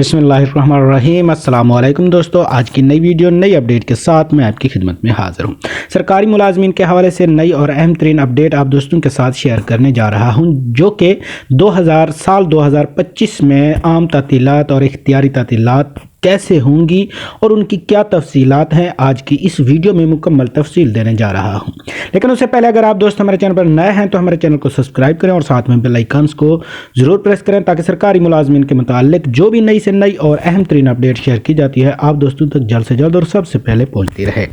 बिस्मिल्लाहिर्रहमानिर्रहीम। अस्सलाम वालेकुम दोस्तों, आज की नई वीडियो नई अपडेट के साथ मैं आपकी खिदमत में हाज़िर हूँ। सरकारी मुलाजमीन के हवाले से नई और अहम तरीन अपडेट आप दोस्तों के साथ शेयर करने जा रहा हूँ, जो कि 2025 में आम तातीलात और इख्तियारी तातीलात कैसे होंगी और उनकी क्या तफसीलात हैं, आज की इस वीडियो में मुकम्मल तफसील देने जा रहा हूं। लेकिन उससे पहले अगर आप दोस्त हमारे चैनल पर नए हैं तो हमारे चैनल को सब्सक्राइब करें और साथ में बेल आइकन्स को ज़रूर प्रेस करें, ताकि सरकारी मुलाजमीन के मुताल्लिक जो भी नई से नई और अहम तरीन अपडेट शेयर की जाती है आप दोस्तों तक जल्द से जल्द और सबसे पहले पहुँचती रहे।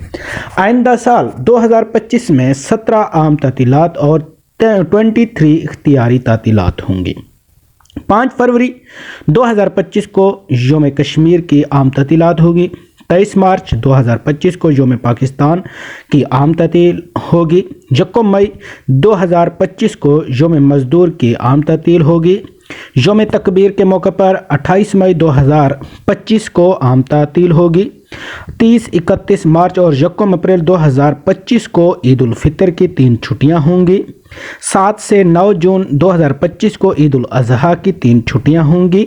आइंदा साल 2025 में 17 आम तातीलात और 23 इख्तियारी तातीलात होंगी। 5 फरवरी 2025 को योम कश्मीर की आम तातीलात होगी। 23 मार्च 2025 को योम पाकिस्तान की आम तातील होगी। 1 मई 2025 को योम मजदूर की आम तातील होगी। योम तकबीर के मौके पर 28 मई 2025 को आम तातील होगी। 30, 31 मार्च और 1 अप्रैल 2025 को ईद उल फितर की 3 छुट्टियां होंगी। 7 से 9 जून 2025 को ईद उल अजहा की 3 छुट्टियां होंगी।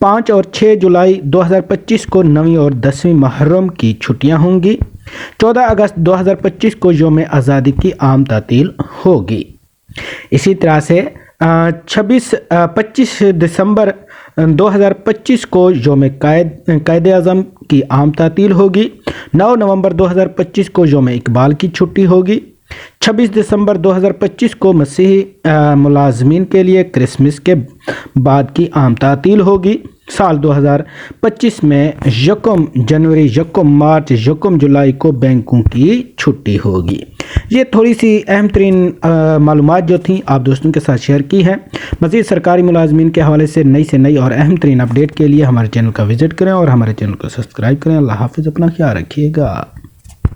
5 और 6 जुलाई 2025 को 9वीं और 10वीं मुहर्रम की छुट्टियां होंगी। 14 अगस्त 2025 को योम आज़ादी की आम तातील होगी। इसी तरह से 25 दिसंबर 2025 को योम कायद आज़म की आम तातील होगी। 9 नवंबर 2025 को योम इकबाल की छुट्टी होगी। 26 दिसंबर 2025 को मसीही मुलाजमीन के लिए क्रिसमस के बाद की आम तातील होगी। साल 2025 में 1 जनवरी, 1 मार्च, 1 जुलाई को बैंकों की छुट्टी होगी। ये थोड़ी सी अहम तरीन मालूमात जो थी आप दोस्तों के साथ शेयर की हैं। मज़ीद सरकारी मुलाजमीन के हवाले से नई और अहम तरीन अपडेट के लिए हमारे चैनल का विज़िट करें और हमारे चैनल को सब्सक्राइब करें। अल्लाह हाफ़िज़, अपना ख्याल रखिएगा।